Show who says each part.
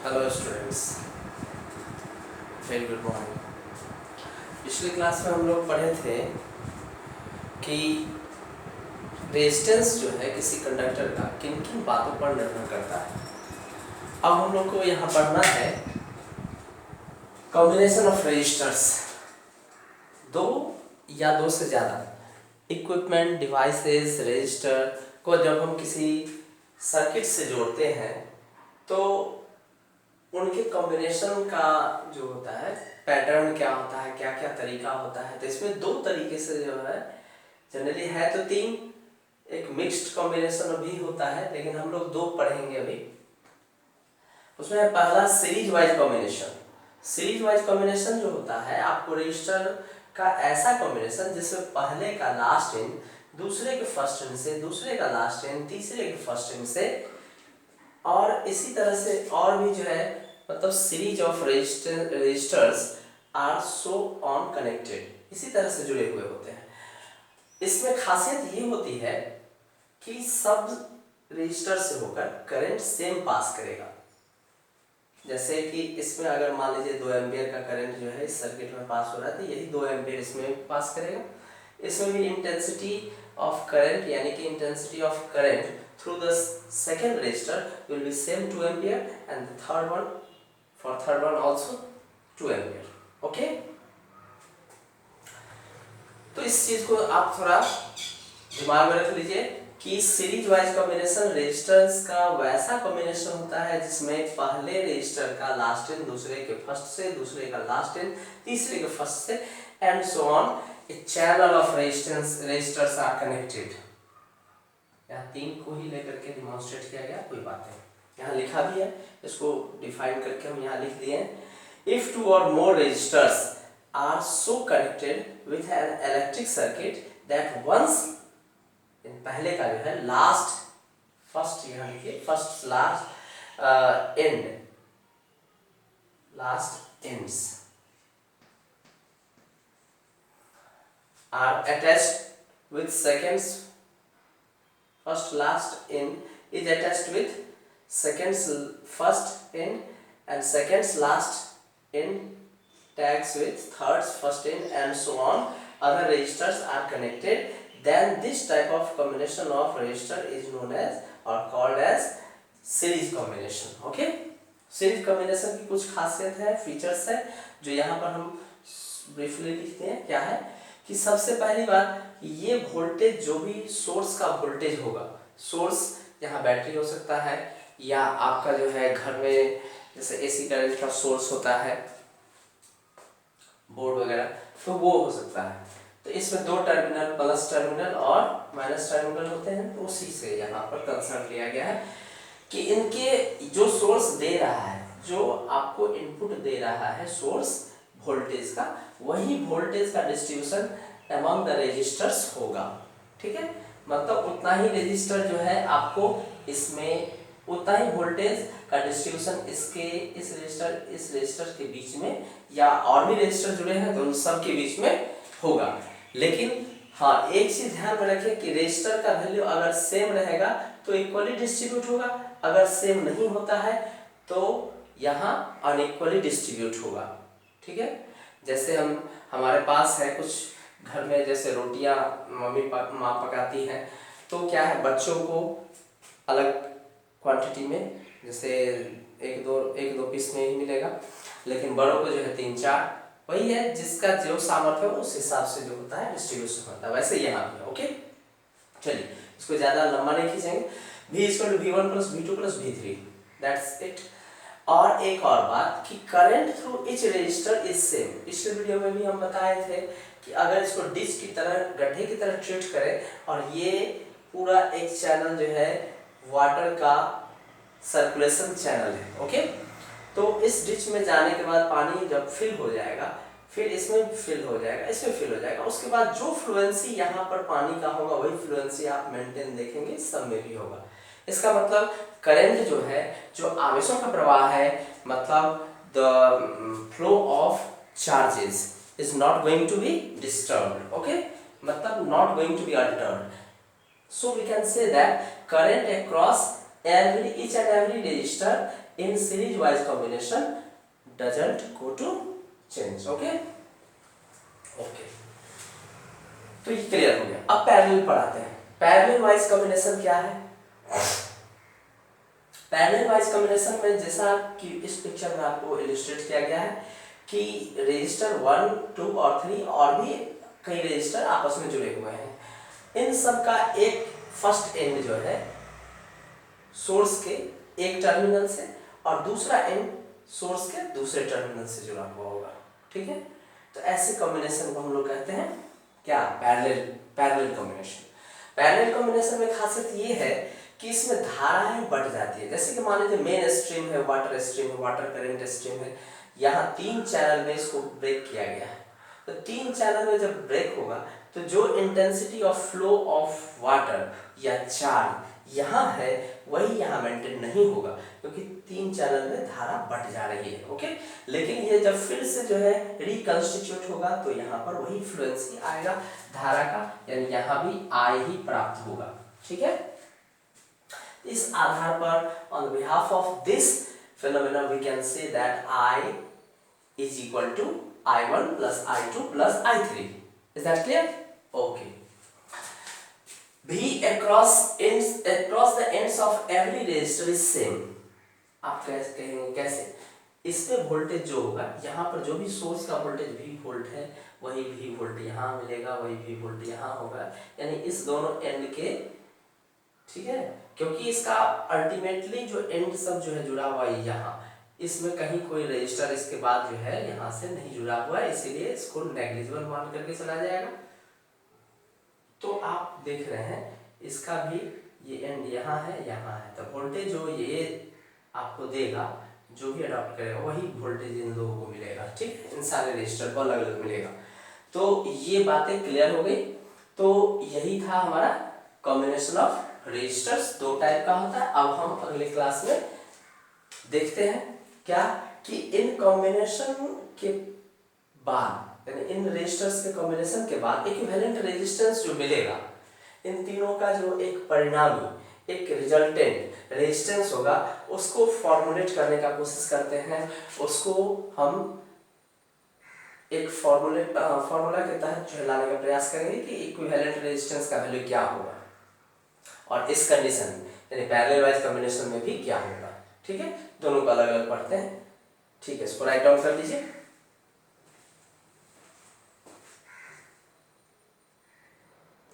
Speaker 1: Hello students, very good morning. पिछली class में हम लोग पढ़े थे कि रेजिस्टेंस जो है किसी कंडक्टर का किन किन बातों पर निर्भर करता है। अब हम लोग को यहाँ पढ़ना है कॉम्बिनेशन ऑफ रेजिस्टर्स, दो या दो से ज़्यादा इक्विपमेंट डिवाइसेस रेजिस्टर को जब हम किसी सर्किट से जोड़ते हैं तो उनके कॉम्बिनेशन का जो होता है पैटर्न क्या होता है, क्या क्या तरीका होता है। तो इसमें दो तरीके से जो है जनरली है तो तीन, एक मिक्स्ड कॉम्बिनेशन भी होता है, लेकिन हम लोग दो पढ़ेंगे अभी। उसमें पहला series wise combination. Series wise combination जो होता है आपको रजिस्टर का ऐसा कॉम्बिनेशन जिसमें पहले का लास्ट इन दूसरे के फर्स्ट इन से, दूसरे का लास्ट इन तीसरे के फर्स्ट इन से, और इसी तरह से और भी जो है मतलब series of registers are so on connected, इसी तरह से जुड़े हुए होते हैं। इसमें खासियत ये होती है कि सब रजिस्टर से होकर करंट सेम पास करेगा। जैसे कि इसमें अगर मान लीजिए 2 एम्पियर का करंट जो है इस सर्किट में पास हो रहा है तो यही 2 एम्पियर इसमें पास करेगा। इसमें भी इंटेंसिटी ऑफ करंट यानी कि intensity of current through the second resistor will be same 2 ampere and the third one for third one also 2 ampere. Okay? तो इस चीज को आप थोड़ा दिमाग में रख लीजिए कि सीरीज वाइज कॉम्बिनेशन रेजिस्टेंस का वैसा कॉम्बिनेशन होता है जिसमें पहले रेजिस्टर का लास्ट इन दूसरे के फर्स्ट से, दूसरे का लास्ट इन तीसरे के फर्स्ट से and so on a channel of resistors are connected. यहाँ तीन को ही लेकर के डिमॉन्स्ट्रेट किया गया, कोई बात नहीं, यहाँ लिखा भी है, इसको डिफाइन करके हम यहाँ लिख दिए। If two or more resistors are so connected with an electric circuit that once, पहले का जो है लास्ट फर्स्ट, यहाँ लिखिए first last and last ends are attached with seconds, first last in is attached with seconds first in and seconds last in tags with thirds first in and so on. Other registers are connected, then this type of combination of register is known as or called as series combination. Okay, series combination की कुछ खासियत है, features है जो यहाँ पर हम briefly लिखते हैं। क्या है कि सबसे पहली बात ये वोल्टेज जो भी सोर्स का वोल्टेज होगा, सोर्स यहाँ बैटरी हो सकता है या आपका जो है घर में जैसे एसी करंट का सोर्स होता है बोर्ड वगैरह, तो वो हो सकता है। तो इसमें दो टर्मिनल प्लस टर्मिनल और माइनस टर्मिनल होते हैं, तो उसी से यहाँ पर कंसर्न लिया गया है कि इनके जो सोर्स दे रहा है, जो आपको इनपुट दे रहा है सोर्स वोल्टेज का, वही वोल्टेज का डिस्ट्रीब्यूशन अमंग द रेजिस्टर्स होगा। ठीक है, मतलब उतना ही रेजिस्टर जो है आपको इसमें उतना ही वोल्टेज का डिस्ट्रीब्यूशन इसके इस रेजिस्टर के बीच में या और भी रेजिस्टर जुड़े हैं तो उन सब के बीच में होगा। लेकिन हाँ, एक चीज ध्यान में रखें कि रेजिस्टर का वैल्यू अगर सेम रहेगा तो इक्वली डिस्ट्रीब्यूट होगा, अगर सेम नहीं होता है तो यहाँ अनइक्वली डिस्ट्रीब्यूट होगा। ठीक है, जैसे हमारे पास है कुछ घर में जैसे रोटियां मम्मी माँ पकाती हैं, तो क्या है बच्चों को अलग क्वांटिटी में जैसे एक दो पीस में ही मिलेगा, लेकिन बड़ों को जो है 3-4, वही है जिसका जो सामर्थ्य है उस हिसाब से जो होता है डिस्ट्रीब्यूशन होता है। वैसे यहाँ भी ओके, चलिए इसको ज़्यादा लंबा नहीं खींचेंगे। V=V1 + V2 + V3, that's it. और एक और बात कि current through each resistor is same. पिछले वीडियो में भी हम बताए थे कि अगर इसको डिश की तरह गड्ढे की तरह ट्रीट करें और ये पूरा एक चैनल जो है वाटर का सर्कुलेशन चैनल है, ओके, तो इस डिश में जाने के बाद पानी जब फिल हो जाएगा, फिर इसमें फिल हो जाएगा, इसमें फिल हो जाएगा, उसके बाद जो फ्लुएंसी यहाँ पर पानी का होगा वही फ्लुएंसी आप मेंटेन देखेंगे सब में भी होगा। इसका मतलब करंट जो है, जो आवेशों का प्रवाह है, मतलब the flow of charges is not going to be disturbed. Okay, मतलब not going to be altered. So we can say that current across each and every register in series wise combination doesn't go to change. Okay, तो ये clear हो गया। अब parallel पढ़ाते हैं। Parallel wise combination क्या है? पैरेलल वाइज कॉम्बिनेशन में जैसा कि इस पिक्चर में आपको इलस्ट्रेट किया गया है कि रजिस्टर 1, 2 और 3 और भी कई रजिस्टर आपस में जुड़े हुए हैं। इन सब का एक फर्स्ट एंड जो है सोर्स के एक टर्मिनल से और दूसरा एंड सोर्स के दूसरे टर्मिनल से जुड़ा हुआ होगा। ठीक है, तो ऐसे कॉम्बिनेशन को हम लोग कहते हैं क्या? Parallel combination. पैरेलल कॉम्बिनेशन में खासियत ये है कि इसमें धाराएं बढ़ जाती है। जैसे कि मान लीजिए मेन स्ट्रीम है, वाटर स्ट्रीम है, वाटर करंट स्ट्रीम है, यहाँ 3 चैनल में इसको ब्रेक किया गया है। तो 3 चैनल में जब ब्रेक होगा तो जो intensity of flow of water या चार्ज यहाँ है वही यहाँ मेंटेन नहीं होगा, क्योंकि 3 चैनल में धारा बढ़ जा रही है। ओके, लेकिन ये जब फिर से जो है रिकंस्टिट्यूट होगा तो यहाँ पर वही फ्लुएंसी आएगा धारा का, यानी यहाँ भी I ही प्राप्त होगा। ठीक है, इस आधार पर on behalf of this phenomenon we can say that I is equal to I1 plus I2 plus I3. Is that clear? Okay. V across the ends of every resistor is same. आप कैसे कहेंगे? कैसे? इसमें voltage जो होगा, यहाँ पर जो भी सोर्स का वोल्टेज V वोल्ट है वही V वोल्ट यहाँ मिलेगा, वही V वोल्ट यहाँ होगा, यानी इस दोनों एंड के। ठीक है, क्योंकि इसका अल्टीमेटली जो एंड सब जो है जुड़ा हुआ है यहाँ, इसमें कहीं कोई रजिस्टर इसके बाद जो है यहाँ से नहीं जुड़ा हुआ है, इसीलिए इसको नेग्लिजिबल मान करके चला जाएगा। तो आप देख रहे हैं इसका भी ये एंड यहाँ है, यहाँ है, तो वोल्टेज जो ये आपको देगा, जो भी अडॉप्ट करेगा वही वोल्टेज इन लोगों को मिलेगा। ठीक है, इन सारे रजिस्टर को अलग अलग मिलेगा। तो ये बातें क्लियर हो गई। तो यही था हमारा कॉम्बिनेशन ऑफ रजिस्टर्स। 2 टाइप का होता है। अब हम अगले क्लास में देखते हैं क्या कि इन कॉम्बिनेशन के बाद, यानी इन रजिस्टर्स के कॉम्बिनेशन के बाद इक्विवेलेंट रेजिस्टेंस जो मिलेगा, इन तीनों का जो एक परिणामी, एक रिजल्टेंट रेजिस्टेंस होगा, उसको फॉर्मुलेट करने का कोशिश करते हैं। उसको हम एक फॉर्मूला के तहत जो लाने का प्रयास करेंगे कि इक्विवेलेंट रेजिस्टेंस का वैल्यू क्या होगा और इस कंडीशन में यानी पैरेलल वाइज कॉम्बिनेशन में भी क्या होगा। ठीक है, दोनों को अलग अलग पढ़ते हैं। ठीक है, इसको राइट डाउन कर लीजिए।